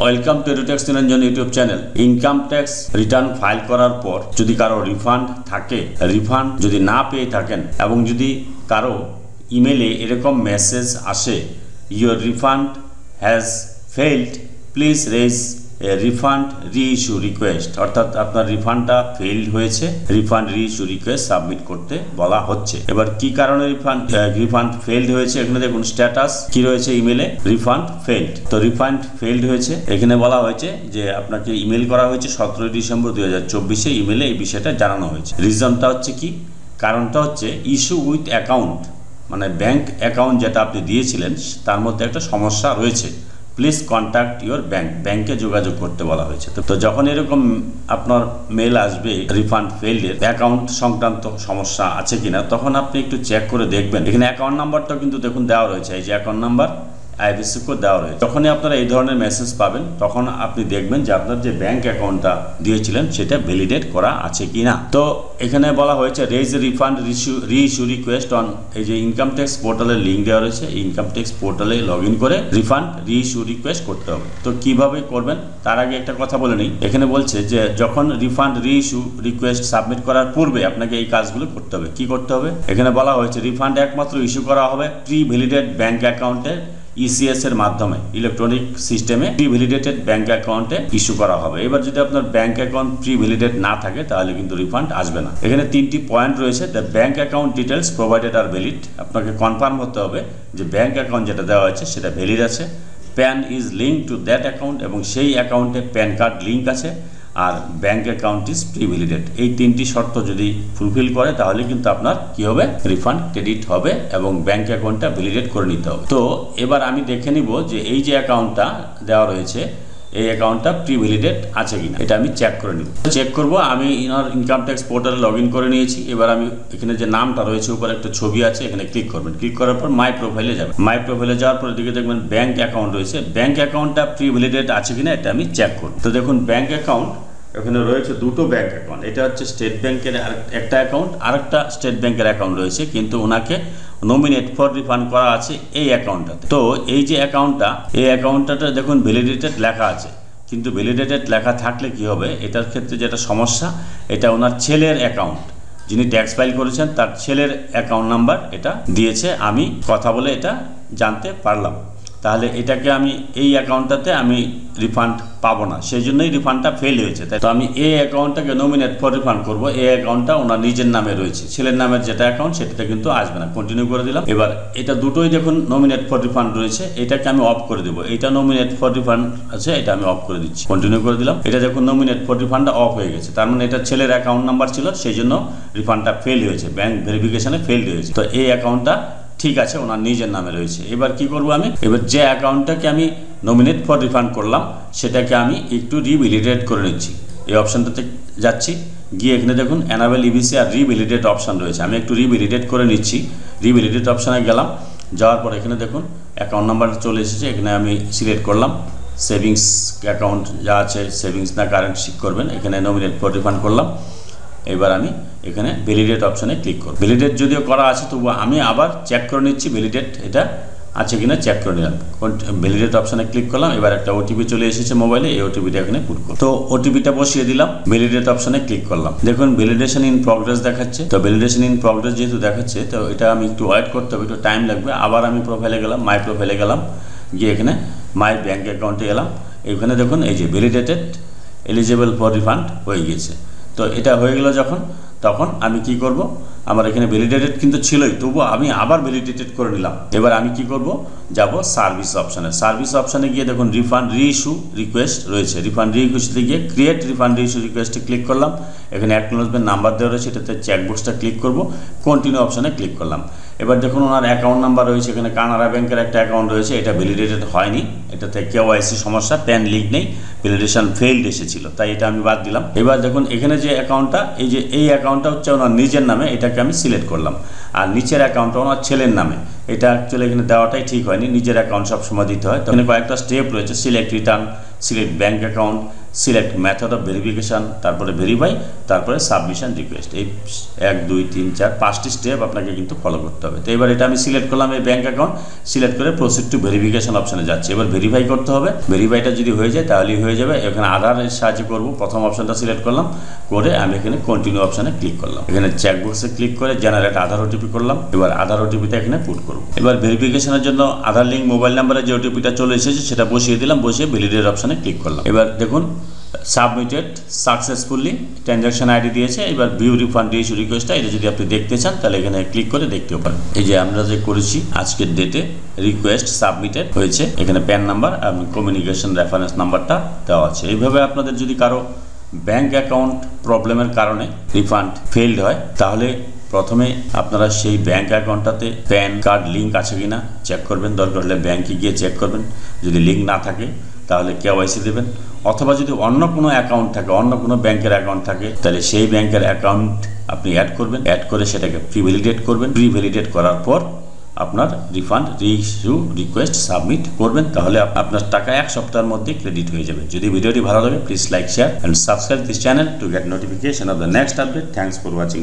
Welcome to এডুটেক্স Niranjan YouTube channel. Income tax return file করার পর যদি কারো রিফান্ড থাকে, রিফান্ড যদি না পেয়ে থাকেন এবং যদি কারো ইমেলে এরকম মেসেজ আসে, your refund has failed, please raise a refund reissue request, অর্থাৎ আপনার রিফান্ডটা ফেইল্ড হয়েছে, রিফান্ড রিইস্যু রিকোয়েস্ট সাবমিট করতে বলা হচ্ছে। এবার কি কারণে রিফান্ড ফেইল্ড হয়েছে, এখানে দেখুন স্ট্যাটাস কি রয়েছে ইমেলে, রিফান্ড ফেইল্ড। তো রিফান্ড ফেইল্ড হয়েছে, এখানে বলা হয়েছে যে আপনাকে ইমেল করা হয়েছে 17 ডিসেম্বর 2024 ইমেলে এই বিষয়টা জানানো হয়েছে। রিজনটা হচ্ছে কি, কারণটা হচ্ছে ইস্যু উইথ অ্যাকাউন্ট, মানে ব্যাংক অ্যাকাউন্ট যেটা আপনি দিয়েছিলেন তার মধ্যে একটা সমস্যা রয়েছে, প্লিজ কন্ট্যাক্ট ইউর ব্যাংক, ব্যাংকে যোগাযোগ করতে বলা হয়েছে। তো যখন এরকম আপনার মেল আসবে রিফান্ড ফেইল্ডের, অ্যাকাউন্ট সংক্রান্ত সমস্যা আছে কিনা, তখন আপনি একটু চেক করে দেখবেন। এখানে অ্যাকাউন্ট নাম্বারটা কিন্তু দেখুন দেওয়া রয়েছে, এই যে অ্যাকাউন্ট নাম্বার, আইএফএসসি কোড দেওয়া রয়েছে। যখনই আপনারা এই ধরনের মেসেজ পাবেন তখন আপনি দেখবেন যে আপনার যে ব্যাংক অ্যাকাউন্টটা দিয়েছিলেন সেটা ভ্যালিডেট করা আছে কিনা। তো এখানে বলা হয়েছে raise refund reissue request on, এই যে ইনকাম ট্যাক্স পোর্টালের লিঙ্ক দেওয়া রয়েছে, ইনকাম ট্যাক্স পোর্টালে লগ ইন করে রিফান্ড রিইস্যু রিকোয়েস্ট করতে হবে। তো কিভাবে করবেন তার আগে একটা কথা বলে নিই। এখানে বলছে যে যখন রিফান্ড রিইস্যু রিকোয়েস্ট সাবমিট করার পূর্বে আপনাকে এই কাজগুলো করতে হবে। কি করতে হবে, এখানে বলা হয়েছে রিফান্ড একমাত্র ইস্যু করা হবে প্রি ভ্যালিডেট ব্যাংক অ্যাকাউন্টে, ইসিএস এর মাধ্যমে, ইলেকট্রনিক সিস্টেমে প্রি ভ্যালিডেটেড ব্যাংক অ্যাকাউন্টে ইস্যু করা হবে। এবার যদি আপনার ব্যাংক অ্যাকাউন্ট প্রি ভ্যালিডেট না থাকে তাহলে কিন্তু রিফান্ড আসবে না। এখানে 3টি পয়েন্ট রয়েছে। The bank account details provided are valid, আপনাকে কনফার্ম হতে হবে যে ব্যাংক অ্যাকাউন্ট যেটা দেওয়া হয়েছে সেটা ভ্যালিড আছে। PAN is link to that account, এবং সেই অ্যাকাউন্টে প্যান কার্ড লিঙ্ক আছে, আর bank account is pre validate. এই 3টি শর্ত যদি ফুলফিল করে তাহলে কিন্তু আপনার কি হবে, রিফান্ড ক্রেডিট হবে এবং ব্যাংক অ্যাকাউন্টটা ভ্যালিডেট করে নিতে হবে। তো এবার আমি দেখে নিব যে এই যে অ্যাকাউন্টটা দেওয়া রয়েছে এই অ্যাকাউন্টটা প্রি ভ্যালিডেট আছে কিনা, এটা আমি চেক করে নিব। চেক করব, আমি ইনকাম ট্যাক্স পোর্টালে লগ ইন করে নিয়েছি। এবার আমি এখানে যে নামটা রয়েছে উপরে একটা ছবি আছে, এখানে ক্লিক করবেন। ক্লিক করার পর মাই প্রোফাইলে যাবেন। মাই প্রোফাইলে যাওয়ার পর এদিকে দেখবেন ব্যাংক অ্যাকাউন্ট রয়েছে। ব্যাংক অ্যাকাউন্টটা প্রি ভ্যালিডেট আছে কিনা এটা আমি চেক করব। তো দেখুন ব্যাংক অ্যাকাউন্ট, এখানে রয়েছে দুটো ব্যাংক অ্যাকাউন্ট। এটা হচ্ছে স্টেট ব্যাংকের একটা অ্যাকাউন্ট, আরেকটা স্টেট ব্যাংকের অ্যাকাউন্ট রয়েছে, কিন্তু ওনাকে নমিনেট ফর রিফান্ড করা আছে এই অ্যাকাউন্টটাতে। তো এই যে অ্যাকাউন্টটা, এই অ্যাকাউন্টটাতে দেখুন ভ্যালিডেটেড লেখা আছে, কিন্তু ভ্যালিডেটেড লেখা থাকলে কি হবে, এটার ক্ষেত্রে যেটা সমস্যা, এটা ওনার ছেলের অ্যাকাউন্ট, যিনি ট্যাক্স ফাইল করেছেন তার ছেলের অ্যাকাউন্ট নাম্বার এটা দিয়েছে, আমি কথা বলে এটা জানতে পারলাম। তাহলে এটাকে আমি এই অ্যাকাউন্টটাতে আমি রিফান্ড পাবো না, সেই জন্যই রিফান্ডটা ফেল হয়েছে। তাই তো আমি এই অ্যাকাউন্টটাকে নমিনেট ফর রিফান্ড করব। এই অ্যাকাউন্টটা ওনার নিজের নামে রয়েছে, ছেলের নামের যেটা অ্যাকাউন্ট সেটাতে কিন্তু আসবে না। কন্টিনিউ করে দিলাম। এবার এটা দুটোই দেখুন নমিনেট ফর রিফান্ড রয়েছে, এটাকে আমি অফ করে দেবো। এটা নমিনেট ফর রিফান্ড আছে, এটা আমি অফ করে দিচ্ছি। কন্টিনিউ করে দিলাম। এটা দেখুন নমিনেট ফর রিফান্ডটা অফ হয়ে গেছে, তার মানে এটা ছেলের অ্যাকাউন্ট নাম্বার ছিল, সেই জন্য রিফান্ডটা ফেল হয়েছে, ব্যাংক ভেরিফিকেশনে ফেল হয়েছে। তো এই অ্যাকাউন্টটা ঠিক আছে, ওনার নিজের নামে রয়েছে। এবার কি করব আমি, এবার যে অ্যাকাউন্টটাকে আমি নমিনেট ফর রিফান্ড করলাম সেটাকে আমি একটু রিভ্যালিডেট করে নিচ্ছি। এই অপশানটাতে যাচ্ছি, গিয়ে এখানে দেখুন অ্যানাবেল ইবিসি আর রিভ্যালিডেট অপশান রয়েছে, আমি একটু রিভ্যালিডেট করে নিচ্ছি। রিভ্যালিডেট অপশানে গেলাম, যাওয়ার পর এখানে দেখুন অ্যাকাউন্ট নাম্বার চলে এসেছে, এখানে আমি সিলেক্ট করলাম। সেভিংস অ্যাকাউন্ট যা আছে, সেভিংস না কারেন্ট ঠিক করবেন, এখানে নমিনেট ফর রিফান্ড করলাম। এবার আমি এখানে ভ্যালিডেট অপশানে ক্লিক করব। ভ্যালিডেট যদিও করা আছে তবুও আমি আবার চেক করে নিচ্ছি ভ্যালিডেট এটা আছে কিনা, চেক করে নিলাম। ভ্যালিডেট অপশানে ক্লিক করলাম। এবার একটা ওটিপি চলে এসেছে মোবাইলে, এই ওটিপিটা এখানে পুট করব। তো ওটিপিটা বসিয়ে দিলাম, ভ্যালিডেট অপশানে ক্লিক করলাম। দেখুন ভ্যালিডেশন ইন প্রগ্রেস দেখাচ্ছে। তো ভ্যালিডেশন ইন প্রগ্রেস যেহেতু দেখাচ্ছে, তো এটা আমি একটু ওয়েট করতে হবে, একটু টাইম লাগবে। আবার আমি প্রোফাইলে গেলাম, মাই প্রোফাইলে গেলাম, গিয়ে এখানে মাই ব্যাংক অ্যাকাউন্টে এলাম। এখানে দেখুন এই যে ভ্যালিডেটেড এলিজিবল ফর রিফান্ড হয়ে গিয়েছে। তো এটা হয়ে গেল যখন, তখন আমি কি করব, আমার এখানে ভ্যালিডেটেড কিন্তু ছিলই, তবুও আমি আবার ভ্যালিডেটেড করে নিলাম। এবার আমি কি করব, যাব সার্ভিস অপশানে। সার্ভিস অপশানে গিয়ে দেখুন রিফান্ড রিইস্যু রিকোয়েস্ট রয়েছে। রিফান্ড রিইস্যুতে গিয়ে ক্রিয়েট রিফান্ড রিইস্যু রিকোয়েস্টে ক্লিক করলাম। এখানে অ্যাকনোলেজমেন্ট নাম্বার দেওয়া রয়েছে, এটাতে চেকবক্সটা ক্লিক করব, কন্টিনিউ অপশানে ক্লিক করলাম। এবার দেখুন ওনার অ্যাকাউন্ট নাম্বার রয়েছে, এখানে কানাড়া ব্যাংকের একটা অ্যাকাউন্ট রয়েছে, এটা ভ্যালিডেটেড হয়নি, এটাতে কেওয়াইসি সমস্যা, প্যান লিঙ্ক নেই, ভ্যালিডেশন ফেইল্ড এসেছিল, তাই এটা আমি বাদ দিলাম। এবার দেখুন এখানে যে অ্যাকাউন্টটা, এই যে এই অ্যাকাউন্টটা হচ্ছে ওনার নিজের নামে, এটাকে আমি সিলেক্ট করলাম। আর নিচের অ্যাকাউন্টটা ওনার ছেলের নামে, এটা অ্যাকচুয়ালি এখানে দেওয়াটাই ঠিক হয়নি, নিজের অ্যাকাউন্ট সবসময় দিতে হয়। তো এখানে কয়েকটা স্টেপ রয়েছে, select return, select bank account, select method of verification, তারপরে ভেরিফাই, তারপরে সাবমিশন রিকোয়েস্ট। এই 1 2 3 4 5টি স্টেপ আপনাকে কিন্তু ফলো করতে হবে। তো এবার এটা আমি সিলেক্ট করলাম, এই ব্যাঙ্ক অ্যাকাউন্ট সিলেক্ট করে প্রসিড টু ভেরিফিকেশন অপশানে যাচ্ছে। এবার ভেরিফাই করতে হবে। ভেরিফাইটা যদি হয়ে যায় তাহলেই হয়ে যাবে। এখানে আধারের সাহায্যে করব। প্রথম অপশানটা সিলেক্ট করলাম, করে আমি এখানে কন্টিনিউ অপশানে ক্লিক করলাম। এখানে চেকবক্সে ক্লিক করে জেনারেট আধার ওটিপি করলাম। এবার আধার ওটিপিটা এখানে পুট করব। এবার ভেরিফিকেশনের জন্য আধার লিঙ্ক মোবাইল নাম্বারে যে ওটিপিটা চলে এসেছে সেটা বসিয়ে দিলাম, বসিয়ে ভ্যালিডেট অপশানে ক্লিক করলাম। এবার দেখুন সাবমিটেড সাকসেসফুলি, ট্রানজ্যাকশন আইডি দিয়েছে। এবার ভিউ রিফান্ড ইস্যু রিকোয়েস্টটা, এটা যদি আপনি দেখতে চান তাহলে এখানে ক্লিক করে দেখতেও পারেন। এই যে আমরা যে করেছি আজকের ডেটে রিকোয়েস্ট সাবমিটেড হয়েছে, এখানে প্যান নাম্বার এবং কমিউনিকেশন রেফারেন্স নাম্বারটা দেওয়া আছে। এইভাবে আপনাদের যদি কারো ব্যাঙ্ক অ্যাকাউন্ট প্রবলেমের কারণে রিফান্ড ফেইলড হয়, তাহলে প্রথমে আপনারা সেই ব্যাঙ্ক অ্যাকাউন্টটাতে প্যান কার্ড লিঙ্ক আছে কিনা চেক করবেন। দরকার হলে ব্যাঙ্কে গিয়ে চেক করবেন। যদি লিঙ্ক না থাকে তাহলে কেওয়াইসি দেবেন। অথবা যদি অন্য কোনো অ্যাকাউন্ট থাকে, অন্য কোনো ব্যাংকের অ্যাকাউন্ট থাকে, তাহলে সেই ব্যাংকের অ্যাকাউন্ট আপনি অ্যাড করবেন। অ্যাড করে সেটাকে প্রি ভ্যালিডেট করবেন। প্রি ভ্যালিডেট করার পর আপনার রিফান্ড রিইস্যু রিকোয়েস্ট সাবমিট করবেন। তাহলে আপনার টাকা 1 সপ্তাহের মধ্যে ক্রেডিট হয়ে যাবে। যদি ভিডিওটি ভালো লাগে please like, share and subscribe this channel to get notification off the next update. Thanks for watching.